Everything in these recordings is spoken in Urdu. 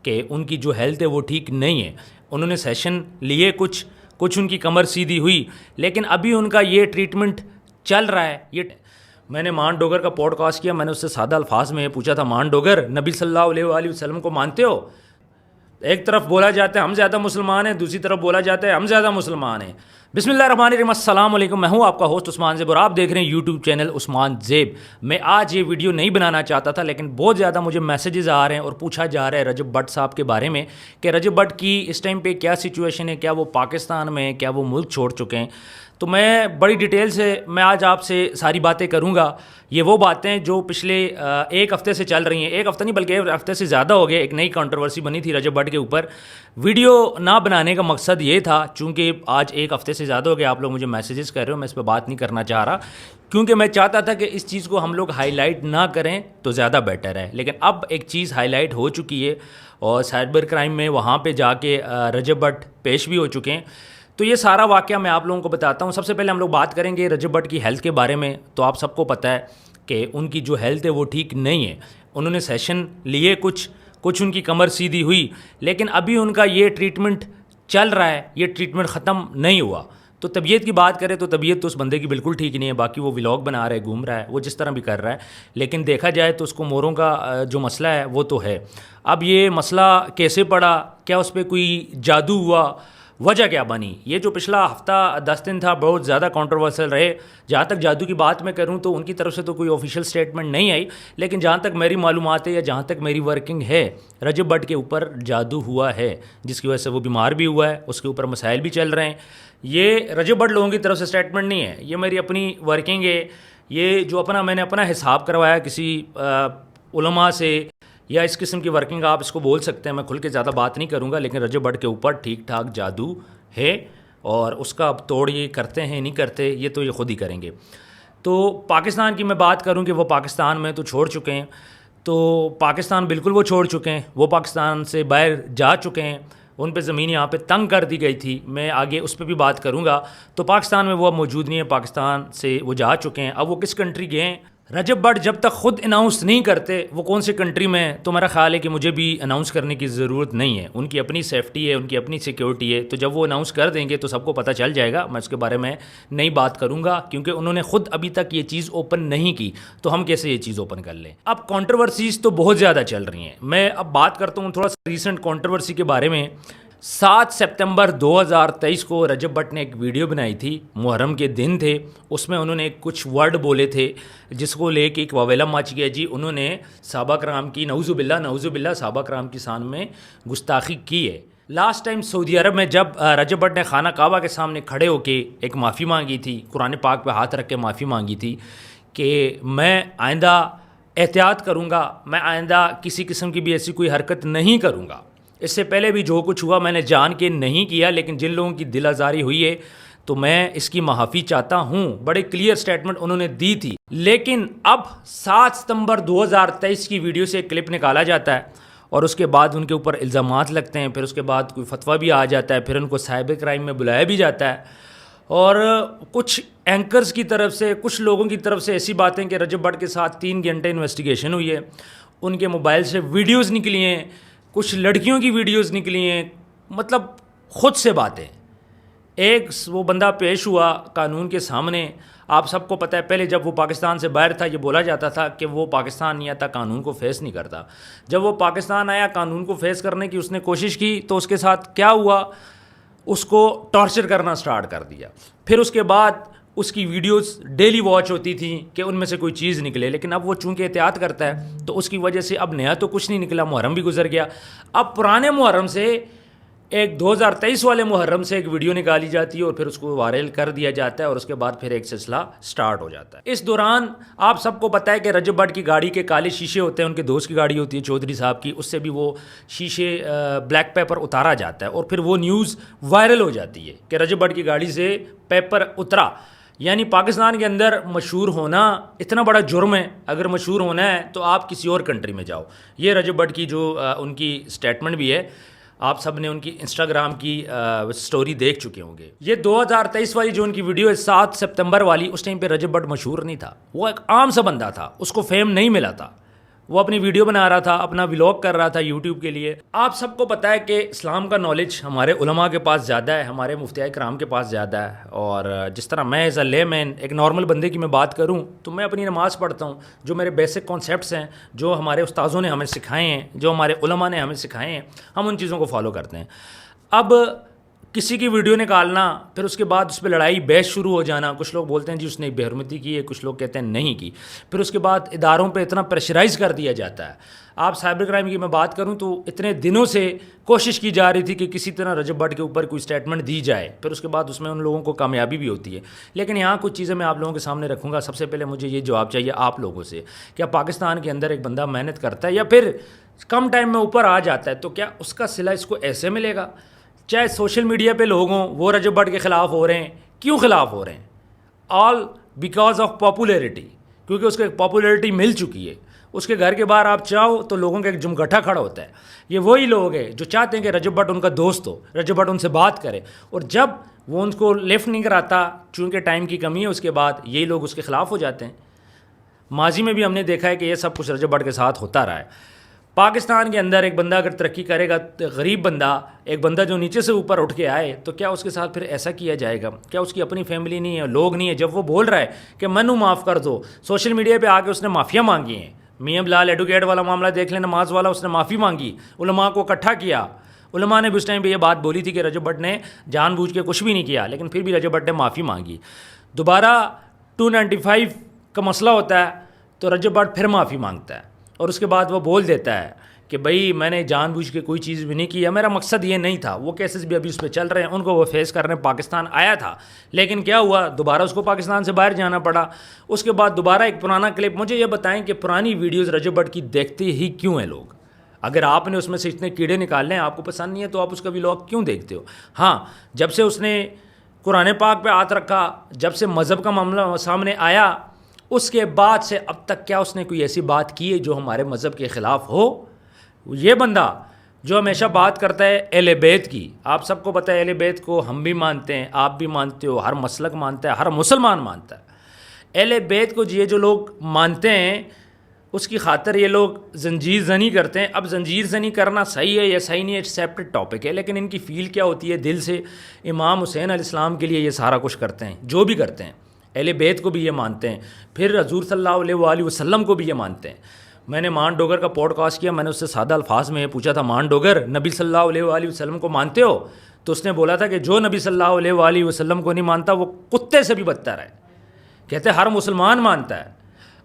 کہ ان کی جو ہیلتھ ہے وہ ٹھیک نہیں ہے. انہوں نے سیشن لیے کچھ ان کی کمر سیدھی ہوئی, لیکن ابھی ان کا یہ ٹریٹمنٹ چل رہا ہے. میں نے مان ڈوگر کا پوڈ کاسٹ کیا, میں نے اس سے سادہ الفاظ میں پوچھا تھا, مان ڈوگر نبی صلی اللہ علیہ وآلہ وسلم کو مانتے ہو؟ ایک طرف بولا جاتا ہے ہم زیادہ مسلمان ہیں, دوسری طرف بولا جاتا ہے ہم زیادہ مسلمان ہیں. بسم اللہ الرحمن الرحیم, السلام علیکم, میں ہوں آپ کا ہوسٹ عثمان زیب اور آپ دیکھ رہے ہیں یوٹیوب چینل عثمان زیب. میں آج یہ ویڈیو نہیں بنانا چاہتا تھا, لیکن بہت زیادہ مجھے میسیجز آ رہے ہیں اور پوچھا جا رہا ہے رجب بٹ صاحب کے بارے میں کہ رجب بٹ کی اس ٹائم پہ کیا سچویشن ہے, کیا وہ پاکستان میں, کیا وہ ملک چھوڑ چکے ہیں. تو میں بڑی ڈیٹیل سے میں آج آپ سے ساری باتیں کروں گا. یہ وہ باتیں جو پچھلے ایک ہفتے سے چل رہی ہیں, ایک ہفتہ نہیں بلکہ ایک ہفتے سے زیادہ ہو گئے. ایک نئی کنٹروورسی بنی تھی رجب بٹ کے اوپر. ویڈیو نہ بنانے کا مقصد یہ تھا, چونکہ آج ایک ہفتے سے زیادہ ہو گئے, آپ لوگ مجھے میسیجز کر رہے ہو, میں اس پہ بات نہیں کرنا چاہ رہا کیونکہ میں چاہتا تھا کہ اس چیز کو ہم لوگ ہائی لائٹ نہ کریں تو زیادہ بیٹر ہے. لیکن اب ایک چیز ہائی لائٹ ہو چکی ہے اور سائبر کرائم میں وہاں پہ جا کے رجب بٹ پیش بھی ہو چکے ہیں. تو یہ سارا واقعہ میں آپ لوگوں کو بتاتا ہوں. سب سے پہلے ہم لوگ بات کریں گے رجب بٹ کی ہیلتھ کے بارے میں. تو آپ سب کو پتہ ہے کہ ان کی جو ہیلتھ ہے وہ ٹھیک نہیں ہے. انہوں نے سیشن لیے کچھ ان کی کمر سیدھی ہوئی, لیکن ابھی ان کا یہ ٹریٹمنٹ چل رہا ہے, یہ ٹریٹمنٹ ختم نہیں ہوا. تو طبیعت کی بات کریں تو طبیعت تو اس بندے کی بالکل ٹھیک نہیں ہے. باقی وہ ولاگ بنا رہا ہے, گھوم رہا ہے, وہ جس طرح بھی کر رہا ہے, لیکن دیکھا جائے تو اس کو موروں کا جو مسئلہ ہے وہ تو ہے. اب یہ مسئلہ کیسے پڑا, کیا اس پہ کوئی جادو ہوا, وجہ کیا بنی, یہ جو پچھلا ہفتہ 10 دن تھا بہت زیادہ کنٹروورسل رہے. جہاں تک جادو کی بات میں کروں تو ان کی طرف سے تو کوئی آفیشیل سٹیٹمنٹ نہیں آئی, لیکن جہاں تک میری معلومات ہے یا جہاں تک میری ورکنگ ہے, رجب بٹ کے اوپر جادو ہوا ہے, جس کی وجہ سے وہ بیمار بھی ہوا ہے, اس کے اوپر مسائل بھی چل رہے ہیں. یہ رجب بٹ لوگوں کی طرف سے سٹیٹمنٹ نہیں ہے, یہ میری اپنی ورکنگ ہے. یہ جو میں نے اپنا حساب کروایا کسی علماء سے, یا اس قسم کی ورکنگ آپ اس کو بول سکتے ہیں. میں کھل کے زیادہ بات نہیں کروں گا, لیکن رجب بٹ کے اوپر ٹھیک ٹھاک جادو ہے, اور اس کا اب توڑ یہ کرتے ہیں نہیں کرتے یہ تو یہ خود ہی کریں گے. تو پاکستان کی میں بات کروں کہ وہ پاکستان میں تو چھوڑ چکے ہیں, تو پاکستان بالکل وہ چھوڑ چکے ہیں, وہ پاکستان سے باہر جا چکے ہیں. ان پہ زمین یہاں پہ تنگ کر دی گئی تھی, میں آگے اس پہ بھی بات کروں گا. تو پاکستان میں وہ اب موجود نہیں ہے, پاکستان سے وہ جا چکے ہیں. اب وہ کس کنٹری گئے ہیں رجب بٹ جب تک خود اناؤنس نہیں کرتے وہ کون سی کنٹری میں, تو میرا خیال ہے کہ مجھے بھی اناؤنس کرنے کی ضرورت نہیں ہے. ان کی اپنی سیفٹی ہے, ان کی اپنی سیکیورٹی ہے, تو جب وہ اناؤنس کر دیں گے تو سب کو پتہ چل جائے گا. میں اس کے بارے میں نہیں بات کروں گا کیونکہ انہوں نے خود ابھی تک یہ چیز اوپن نہیں کی, تو ہم کیسے یہ چیز اوپن کر لیں. اب کنٹروورسیز تو بہت زیادہ چل رہی ہیں. میں اب بات کرتا ہوں تھوڑا سا ریسنٹ کنٹروورسی کے بارے میں. 7 سپتمبر 2023 کو رجب بٹ نے ایک ویڈیو بنائی تھی, محرم کے دن تھے. اس میں انہوں نے کچھ ورڈ بولے تھے جس کو لے کے ایک واویلا مچ گیا. جی انہوں نے صحابہ کرام کی نعوذ باللہ صحابہ کرام کی شان میں گستاخی کی ہے. لاسٹ ٹائم سعودی عرب میں جب رجب بٹ نے خانہ کعبہ کے سامنے کھڑے ہو کے ایک معافی مانگی تھی, قرآن پاک پہ ہاتھ رکھ کے معافی مانگی تھی کہ میں آئندہ احتیاط کروں گا, میں آئندہ کسی قسم کی بھی ایسی کوئی حرکت نہیں کروں گا. اس سے پہلے بھی جو کچھ ہوا میں نے جان کے نہیں کیا, لیکن جن لوگوں کی دل آزاری ہوئی ہے تو میں اس کی معافی چاہتا ہوں. بڑے کلیئر سٹیٹمنٹ انہوں نے دی تھی. لیکن اب 7 ستمبر 2023 کی ویڈیو سے ایک کلپ نکالا جاتا ہے اور اس کے بعد ان کے اوپر الزامات لگتے ہیں, پھر اس کے بعد کوئی فتویٰ بھی آ جاتا ہے, پھر ان کو سائبر کرائم میں بلایا بھی جاتا ہے, اور کچھ اینکرز کی طرف سے, کچھ لوگوں کی طرف سے ایسی باتیں کہ رجب بٹ کے ساتھ 3 گھنٹے انویسٹیگیشن ہوئی ہے, ان کے موبائل سے ویڈیوز نکلی ہیں, کچھ لڑکیوں کی ویڈیوز نکلی ہیں, مطلب خود سے باتیں. ایک وہ بندہ پیش ہوا قانون کے سامنے. آپ سب کو پتہ ہے پہلے جب وہ پاکستان سے باہر تھا یہ بولا جاتا تھا کہ وہ پاکستان نہیں آتا, قانون کو فیس نہیں کرتا. جب وہ پاکستان آیا, قانون کو فیس کرنے کی اس نے کوشش کی, تو اس کے ساتھ کیا ہوا, اس کو ٹارچر کرنا سٹارٹ کر دیا. پھر اس کے بعد اس کی ویڈیوز ڈیلی واچ ہوتی تھیں کہ ان میں سے کوئی چیز نکلے, لیکن اب وہ چونکہ احتیاط کرتا ہے تو اس کی وجہ سے اب نیا تو کچھ نہیں نکلا, محرم بھی گزر گیا. اب پرانے محرم سے ایک 2023 والے محرم سے ایک ویڈیو نکالی جاتی ہے اور پھر اس کو وائرل کر دیا جاتا ہے, اور اس کے بعد پھر ایک سلسلہ سٹارٹ ہو جاتا ہے. اس دوران آپ سب کو پتہ ہے کہ رجب بٹ کی گاڑی کے کالے شیشے ہوتے ہیں, ان کے دوست کی گاڑی ہوتی ہے چودھری صاحب کی, اس سے بھی وہ شیشے بلیک پیپر اتارا جاتا ہے, اور پھر وہ نیوز وائرل ہو جاتی ہے کہ رجب بٹ کی گاڑی سے پیپر اترا. یعنی پاکستان کے اندر مشہور ہونا اتنا بڑا جرم ہے. اگر مشہور ہونا ہے تو آپ کسی اور کنٹری میں جاؤ. یہ رجب بٹ کی جو ان کی سٹیٹمنٹ بھی ہے, آپ سب نے ان کی انسٹاگرام کی سٹوری دیکھ چکے ہوں گے. یہ 2023 والی جو ان کی ویڈیو ہے 7 سپتمبر والی, اس ٹائم پہ رجب بٹ مشہور نہیں تھا, وہ ایک عام سا بندہ تھا, اس کو فیم نہیں ملا تھا, وہ اپنی ویڈیو بنا رہا تھا, اپنا ولاگ کر رہا تھا یوٹیوب کے لیے. آپ سب کو پتہ ہے کہ اسلام کا نالج ہمارے علماء کے پاس زیادہ ہے, ہمارے مفتیاء کرام کے پاس زیادہ ہے. اور جس طرح میں ایز اے لے مین ایک نارمل بندے کی میں بات کروں تو میں اپنی نماز پڑھتا ہوں, جو میرے بیسک کانسیپٹس ہیں, جو ہمارے استاذوں نے ہمیں سکھائے ہیں, جو ہمارے علماء نے ہمیں سکھائے ہیں, ہم ان چیزوں کو فالو کرتے ہیں. اب کسی کی ویڈیو نکالنا, پھر اس کے بعد اس پہ لڑائی بحث شروع ہو جانا, کچھ لوگ بولتے ہیں جی اس نے بے حرمتی کی ہے, کچھ لوگ کہتے ہیں نہیں کی, پھر اس کے بعد اداروں پہ اتنا پریشرائز کر دیا جاتا ہے. آپ سائبر کرائم کی میں بات کروں تو اتنے دنوں سے کوشش کی جا رہی تھی کہ کسی طرح رجب بٹ کے اوپر کوئی اسٹیٹمنٹ دی جائے, پھر اس کے بعد اس میں ان لوگوں کو کامیابی بھی ہوتی ہے. لیکن یہاں کچھ چیزیں میں آپ لوگوں کے سامنے رکھوں گا. سب سے پہلے مجھے یہ جواب چاہیے آپ لوگوں سے, کیا پاکستان کے اندر ایک بندہ محنت کرتا ہے یا پھر کم ٹائم میں اوپر آ جاتا ہے تو کیا اس کا صلہ اس کو ایسے ملے گا؟ چاہے سوشل میڈیا پہ لوگ ہوں وہ رجب بٹ کے خلاف ہو رہے ہیں, کیوں خلاف ہو رہے ہیں؟ آل بیکاز آف پاپولیرٹی, کیونکہ اس کو ایک پاپولیرٹی مل چکی ہے. اس کے گھر کے باہر آپ چاہو تو لوگوں کا ایک جمگٹھا کھڑا ہوتا ہے. یہ وہی لوگ ہیں جو چاہتے ہیں کہ رجب بٹ ان کا دوست ہو, رجب بٹ ان سے بات کرے, اور جب وہ ان کو لیفٹ نہیں کراتا چونکہ ٹائم کی کمی ہے, اس کے بعد یہی لوگ اس کے خلاف ہو جاتے ہیں. ماضی میں بھی ہم نے دیکھا ہے کہ یہ سب کچھ رجب بٹ کے ساتھ ہوتا رہا ہے. پاکستان کے اندر ایک بندہ اگر ترقی کرے گا, غریب بندہ, ایک بندہ جو نیچے سے اوپر اٹھ کے آئے, تو کیا اس کے ساتھ پھر ایسا کیا جائے گا؟ کیا اس کی اپنی فیملی نہیں ہے, لوگ نہیں ہے؟ جب وہ بول رہا ہے کہ منو معاف کر دو, سوشل میڈیا پہ آ کے اس نے معافیاں مانگی ہیں. میاں بلال ایڈوکیٹ والا معاملہ دیکھ لیں, نماز والا, اس نے معافی مانگی, علماء کو اکٹھا کیا. علماء نے بھی اس ٹائم پہ یہ بات بولی تھی کہ رجب بٹ نے جان بوجھ کے کچھ بھی نہیں کیا, لیکن پھر بھی رجب بٹ نے معافی مانگی. دوبارہ 295 کا مسئلہ ہوتا ہے تو رجب بٹ پھر معافی مانگتا ہے, اور اس کے بعد وہ بول دیتا ہے کہ بھائی میں نے جان بوجھ کے کوئی چیز بھی نہیں کی, میرا مقصد یہ نہیں تھا. وہ کیسز بھی ابھی اس پہ چل رہے ہیں, ان کو وہ فیس کرنے پاکستان آیا تھا, لیکن کیا ہوا, دوبارہ اس کو پاکستان سے باہر جانا پڑا. اس کے بعد دوبارہ ایک پرانا کلپ. مجھے یہ بتائیں کہ پرانی ویڈیوز رجب بٹ کی دیکھتے ہی کیوں ہیں لوگ؟ اگر آپ نے اس میں سے اتنے کیڑے نکالنے ہیں, آپ کو پسند نہیں ہے, تو آپ اس کا ولاگ کیوں دیکھتے ہو؟ ہاں, جب سے اس نے قرآن پاک پہ ہاتھ رکھا, جب سے مذہب کا معاملہ سامنے آیا, اس کے بعد سے اب تک کیا اس نے کوئی ایسی بات کی ہے جو ہمارے مذہب کے خلاف ہو؟ یہ بندہ جو ہمیشہ بات کرتا ہے اہل بیت کی, آپ سب کو پتہ ہے اہل بیت کو ہم بھی مانتے ہیں, آپ بھی مانتے ہو, ہر مسلک مانتا ہے, ہر مسلمان مانتا ہے. اہل بیت کو یہ جو لوگ مانتے ہیں, اس کی خاطر یہ لوگ زنجیر زنی کرتے ہیں. اب زنجیر زنی کرنا صحیح ہے یا صحیح نہیں ہے, سیپریٹ ٹاپک ہے, لیکن ان کی فیل کیا ہوتی ہے دل سے؟ امام حسین علیہ السلام کے لیے یہ سارا کچھ کرتے ہیں, جو بھی کرتے ہیں. اہل بیت کو بھی یہ مانتے ہیں, پھر حضور صلی اللہ علیہ وآلہ وسلم کو بھی یہ مانتے ہیں. میں نے مان ڈوگر کا پوڈ کاسٹ کیا, میں نے اس سے سادہ الفاظ میں یہ پوچھا تھا, مان ڈوگر نبی صلی اللہ علیہ وآلہ وسلم کو مانتے ہو؟ تو اس نے بولا تھا کہ جو نبی صلی اللہ علیہ وآلہ وسلم کو نہیں مانتا وہ کتے سے بھی بدتر ہے. کہتے ہر مسلمان مانتا ہے.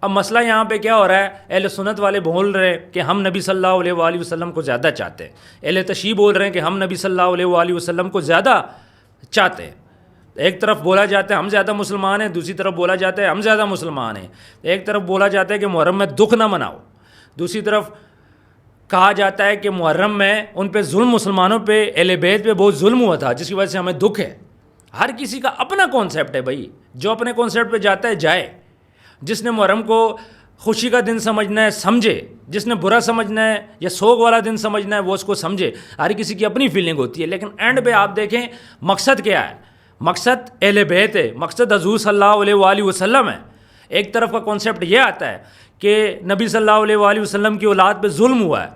اب مسئلہ یہاں پہ کیا ہو رہا ہے, اہل سنت والے بول رہے ہیں کہ ہم نبی صلی اللہ علیہ وآلہ وسلم کو زیادہ چاہتے ہیں, اہل تشیع بول رہے ہیں کہ ہم نبی صلی اللہ علیہ وآلہ وسلم کو زیادہ چاہتے ہیں. ایک طرف بولا جاتا ہے ہم زیادہ مسلمان ہیں, دوسری طرف بولا جاتا ہے ہم زیادہ مسلمان ہیں. ایک طرف بولا جاتا ہے کہ محرم میں دکھ نہ مناؤ, دوسری طرف کہا جاتا ہے کہ محرم میں ان پہ ظلم, مسلمانوں پہ, اہل بیت پہ بہت ظلم ہوا تھا جس کی وجہ سے ہمیں دکھ ہے. ہر کسی کا اپنا کانسیپٹ ہے بھائی, جو اپنے کانسیپٹ پہ جاتا ہے جائے. جس نے محرم کو خوشی کا دن سمجھنا ہے سمجھے, جس نے برا سمجھنا ہے یا سوگ والا دن سمجھنا ہے وہ اس کو سمجھے. ہر کسی کی اپنی فیلنگ ہوتی ہے, لیکن اینڈ پہ آپ دیکھیں مقصد کیا ہے. مقصد اہل بیت ہے, مقصد حضور صلی اللہ علیہ وآلہ وسلم ہے. ایک طرف کا کانسیپٹ یہ آتا ہے کہ نبی صلی اللہ علیہ وآلہ وسلم کی اولاد پہ ظلم ہوا ہے,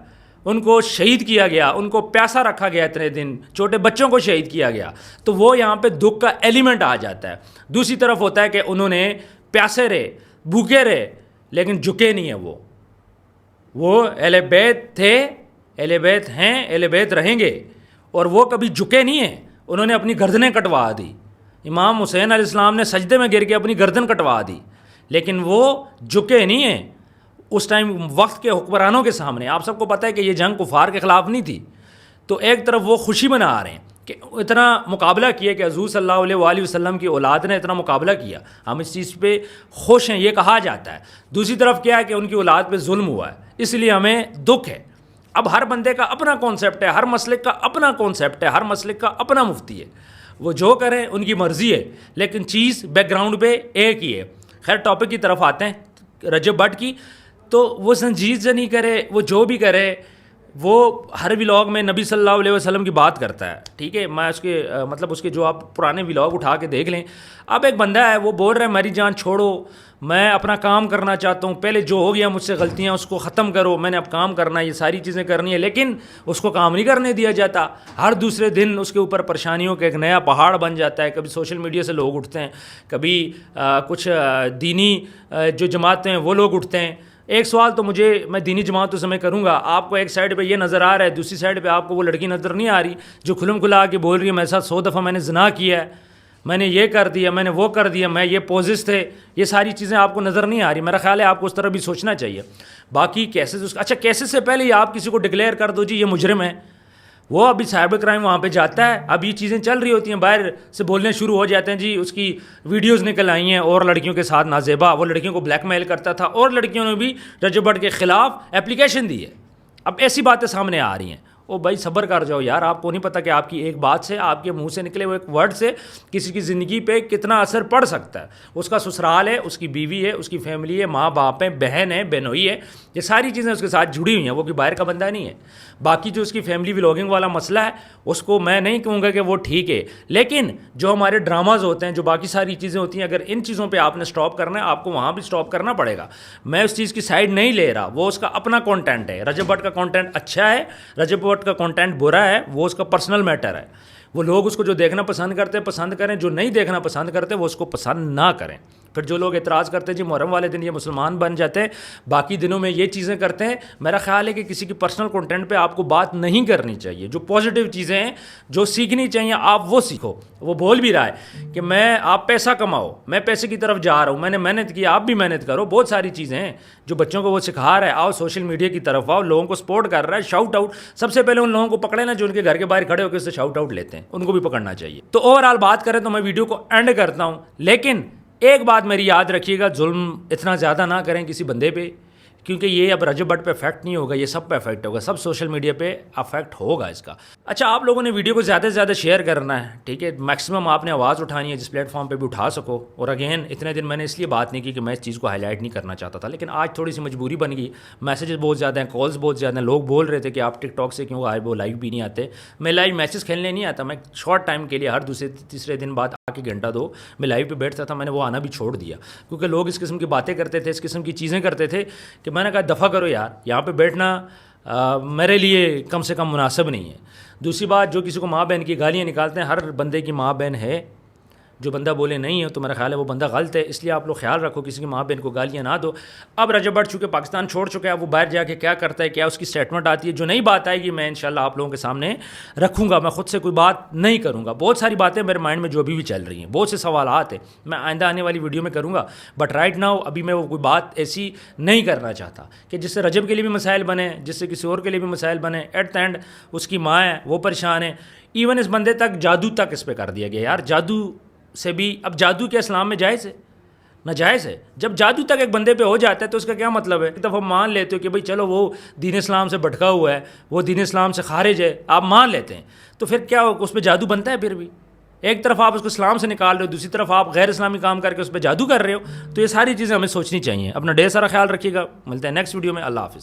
ان کو شہید کیا گیا, ان کو پیاسا رکھا گیا, اتنے دن چھوٹے بچوں کو شہید کیا گیا, تو وہ یہاں پہ دکھ کا ایلیمنٹ آ جاتا ہے. دوسری طرف ہوتا ہے کہ انہوں نے پیاسے رہے, بھوکے رہے, لیکن جھکے نہیں ہیں. وہ اہل بیت تھے, اہل بیت ہیں, اہل بیت رہیں گے, اور وہ کبھی جھکے نہیں ہیں. انہوں نے اپنی گردنیں کٹوا دی. امام حسین علیہ السلام نے سجدے میں گر کے اپنی گردن کٹوا دی, لیکن وہ جھکے نہیں ہیں اس ٹائم وقت کے حکمرانوں کے سامنے. آپ سب کو پتہ ہے کہ یہ جنگ کفار کے خلاف نہیں تھی, تو ایک طرف وہ خوشی منا آ رہے ہیں کہ اتنا مقابلہ کیا کہ حضور صلی اللہ علیہ وآلہ وسلم کی اولاد نے اتنا مقابلہ کیا, ہم اس چیز پہ خوش ہیں, یہ کہا جاتا ہے. دوسری طرف کیا ہے کہ ان کی اولاد پہ ظلم ہوا ہے, اس لیے ہمیں دکھ ہے. اب ہر بندے کا اپنا کانسیپٹ ہے, ہر مسلک کا اپنا کانسیپٹ ہے, ہر مسلک کا اپنا مفتی ہے. وہ جو کریں ان کی مرضی ہے, لیکن چیز بیک گراؤنڈ پہ ایک ہی ہے. خیر ٹاپک کی طرف آتے ہیں رجب بٹ کی. تو وہ زنجیر زنی کرے, وہ جو بھی کرے, وہ ہر ولاگ میں نبی صلی اللہ علیہ وسلم کی بات کرتا ہے. ٹھیک ہے, میں اس کے مطلب اس کے جو آپ پرانے ولاگ اٹھا کے دیکھ لیں. اب ایک بندہ ہے وہ بول رہا ہے میری جان چھوڑو, میں اپنا کام کرنا چاہتا ہوں, پہلے جو ہو گیا مجھ سے غلطیاں اس کو ختم کرو, میں نے اب کام کرنا ہے, یہ ساری چیزیں کرنی ہے, لیکن اس کو کام نہیں کرنے دیا جاتا. ہر دوسرے دن اس کے اوپر پریشانیوں کا ایک نیا پہاڑ بن جاتا ہے. کبھی سوشل میڈیا سے لوگ اٹھتے ہیں, کبھی کچھ دینی جو جماعتیں ہیں وہ لوگ اٹھتے ہیں. ایک سوال تو میں دینی جماعتوں سے میں کروں گا, آپ کو ایک سائڈ پہ یہ نظر آ رہا ہے, دوسری سائڈ پہ آپ کو وہ لڑکی نظر نہیں آ رہی جو کھلم کھلا آ کے بول رہی ہے میرے ساتھ 100 دفعہ میں نے زنا کیا ہے, میں نے یہ کر دیا, میں نے وہ کر دیا, میں یہ پوزز تھے, یہ ساری چیزیں آپ کو نظر نہیں آ رہی. میرا خیال ہے آپ کو اس طرح بھی سوچنا چاہیے. باقی کیسز اچھا کیسز سے پہلے ہی آپ کسی کو ڈکلیئر کر دو جی یہ مجرم ہے, وہ ابھی سائبر کرائم وہاں پہ جاتا ہے, اب یہ چیزیں چل رہی ہوتی ہیں, باہر سے بولنے شروع ہو جاتے ہیں جی اس کی ویڈیوز نکل آئی ہیں اور لڑکیوں کے ساتھ نازیبا, وہ لڑکیوں کو بلیک میل کرتا تھا, اور لڑکیوں نے بھی رجب بٹ کے خلاف اپلیکیشن دی ہے. اب ایسی باتیں سامنے آ رہی ہیں. او بھائی صبر کر جاؤ یار, آپ کو نہیں پتہ کہ آپ کی ایک بات سے, آپ کے منہ سے نکلے ہوئے ایک ورڈ سے کسی کی زندگی پہ کتنا اثر پڑ سکتا ہے. اس کا سسرال ہے, اس کی بیوی ہے, اس کی فیملی ہے, ماں باپ ہیں, بہن ہے, بہنوئی ہے, یہ ساری چیزیں اس کے ساتھ جڑی ہوئی ہیں. وہ کوئی باہر کا بندہ نہیں ہے. باقی جو اس کی فیملی ولاگنگ والا مسئلہ ہے اس کو میں نہیں کہوں گا کہ وہ ٹھیک ہے, لیکن جو ہمارے ڈراماز ہوتے ہیں, جو باقی ساری چیزیں ہوتی ہیں, اگر ان چیزوں پہ آپ نے سٹاپ کرنا ہے آپ کو وہاں بھی سٹاپ کرنا پڑے گا. میں اس چیز کی سائڈ نہیں لے رہا, وہ اس کا اپنا کانٹینٹ ہے. رجب بٹ کا کانٹینٹ اچھا ہے, رجب بٹ کا کانٹینٹ برا ہے, وہ اس کا پرسنل میٹر ہے. وہ لوگ اس کو جو دیکھنا پسند کرتے ہیں پسند کریں, جو نہیں دیکھنا پسند کرتے وہ اس کو پسند نہ کریں. پھر جو لوگ اعتراض کرتے ہیں جی محرم والے دن یہ مسلمان بن جاتے ہیں, باقی دنوں میں یہ چیزیں کرتے ہیں, میرا خیال ہے کہ کسی کی پرسنل کنٹینٹ پہ آپ کو بات نہیں کرنی چاہیے. جو پازیٹیو چیزیں ہیں جو سیکھنی چاہیے آپ وہ سیکھو. وہ بول بھی رہا ہے کہ آپ پیسہ کماؤ, میں پیسے کی طرف جا رہا ہوں, میں نے محنت کی, آپ بھی محنت کرو. بہت ساری چیزیں ہیں جو بچوں کو وہ سکھا رہا ہے. آؤ سوشل میڈیا کی طرف آؤ, لوگوں کو سپورٹ کر رہا ہے. شاؤٹ آؤٹ سب سے پہلے ان لوگوں کو پکڑے نا جو ان کے گھر کے باہر کھڑے ہو کے اس سے شاؤٹ آؤٹ لیتے ہیں, ان کو بھی پکڑنا چاہیے. تو اوور آل بات کریں تو میں ویڈیو کو اینڈ کرتا ہوں, لیکن ایک بات میری یاد رکھیے گا, ظلم اتنا زیادہ نہ کریں کسی بندے پہ, کیونکہ یہ اب رجب بٹ پہ افیکٹ نہیں ہوگا, یہ سب پہ افیکٹ ہوگا, سب سوشل میڈیا پہ افیکٹ ہوگا اس کا. اچھا آپ لوگوں نے ویڈیو کو زیادہ سے زیادہ شیئر کرنا ہے, ٹھیک ہے, میکسیمم آپ نے آواز اٹھانی ہے جس پلیٹ فارم پہ بھی اٹھا سکو. اور اگین اتنے دن میں نے اس لیے بات نہیں کی کہ میں اس چیز کو ہائی لائٹ نہیں کرنا چاہتا تھا, لیکن آج تھوڑی سی مجبوری بن گئی. میسیجز بہت زیادہ ہیں, کالز بہت زیادہ ہیں, لوگ بول رہے تھے کہ آپ ٹک ٹاک سے کیوں آئے, وہ لائیو بھی نہیں آتے. میں لائیو میچز کھیلنے نہیں آتا, میں شارٹ ٹائم کے لیے ہر دوسرے تیسرے دن بعد آ کے گھنٹہ دو میں لائیو پہ بیٹھتا تھا. میں نے وہ آنا بھی چھوڑ دیا کیونکہ لوگ اس قسم کی باتیں کرتے تھے, اس قسم کی چیزیں کرتے تھے کہ میں نے کہا دفع کرو یار, یہاں پہ بیٹھنا میرے لیے کم سے کم مناسب نہیں ہے. دوسری بات, جو کسی کو ماں بہن کی گالیاں نکالتے ہیں, ہر بندے کی ماں بہن ہے. جو بندہ بولے نہیں ہے تو میرا خیال ہے وہ بندہ غلط ہے. اس لیے آپ لوگ خیال رکھو کسی کی ماں بہن کو گالیاں نہ دو. اب رجب بٹ چونکہ پاکستان چھوڑ چکا ہے, وہ باہر جا کے کیا کرتا ہے, کیا اس کی اسٹیٹمنٹ آتی ہے, جو نئی بات آئے گی میں انشاءاللہ آپ لوگوں کے سامنے رکھوں گا. میں خود سے کوئی بات نہیں کروں گا. بہت ساری باتیں میرے مائنڈ میں جو ابھی بھی چل رہی ہیں, بہت سے سوالات ہیں, میں آئندہ آنے والی ویڈیو میں کروں گا. بٹ رائٹ ناؤ ابھی میں وہ کوئی بات ایسی نہیں کرنا چاہتا کہ جس سے رجب کے لیے بھی مسائل بنے, جس سے کسی اور کے لیے بھی مسائل بنے. ایٹ دا اینڈ اس کی ماں ہے, وہ پریشان ہے. ایون اس بندے تک جادو تک اس پہ کر دیا گیا. یار جادو سے بھی, اب جادو کیا اسلام میں جائز ہے؟ ناجائز ہے. جب جادو تک ایک بندے پہ ہو جاتا ہے تو اس کا کیا مطلب ہے؟ ایک دفعہ مان لیتے ہو کہ بھائی چلو وہ دین اسلام سے بھٹکا ہوا ہے, وہ دین اسلام سے خارج ہے, آپ مان لیتے ہیں, تو پھر کیا اس پہ جادو بنتا ہے؟ پھر بھی ایک طرف آپ اس کو اسلام سے نکال رہے ہو, دوسری طرف آپ غیر اسلامی کام کر کے اس پہ جادو کر رہے ہو. تو یہ ساری چیزیں ہمیں سوچنی چاہیے. اپنا ڈھیر سارا خیال رکھیے گا. ملتے ہیں نیکسٹ ویڈیو میں. اللہ حافظ.